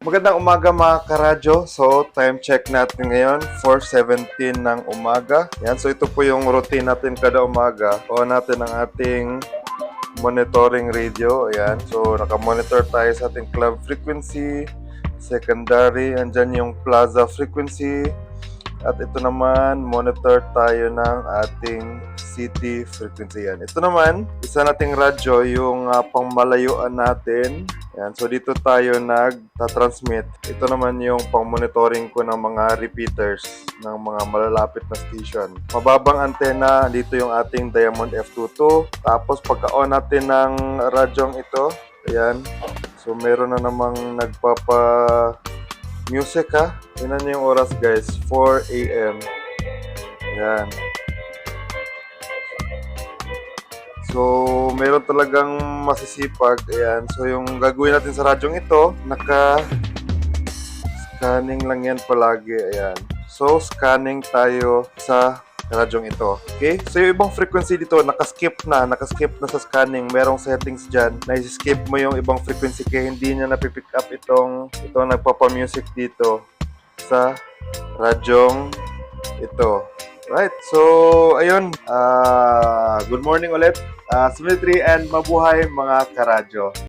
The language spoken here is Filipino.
Magandang umaga mga karadyo. So, time check natin ngayon, 4:17 ng umaga. Yan, so ito po yung routine natin kada umaga. On natin ang ating monitoring radio. Ayan, so naka-monitor tayo sa ating club frequency, secondary, andyan yung plaza frequency. At ito naman, monitor tayo ng ating city frequency yan. Ito naman, isa nating radyo, yung pangmalayuan natin. Yan. So dito tayo nag-transmit. Ito naman yung pang-monitoring ko ng mga repeaters ng mga malalapit na station. Mababang antena, dito yung ating Diamond F22. Tapos pagka-on natin ng radyong ito, ayan. So meron na namang music ha. Tingnan niyo yung oras guys, 4 AM. Ayan. So, meron talagang masisipag. Ayan. So, yung gagawin natin sa radyong ito, naka-scanning lang yan palagi. Ayan. So, scanning tayo sa radyong ito. Okay? So, yung ibang frequency dito, nakaskip na sa scanning. Merong settings dyan na skip mo yung ibang frequency kaya hindi niya napipick up itong nagpapa-music dito sa radyong ito. Right, so ayun, good morning ulit, Symmetry and mabuhay mga karadyo.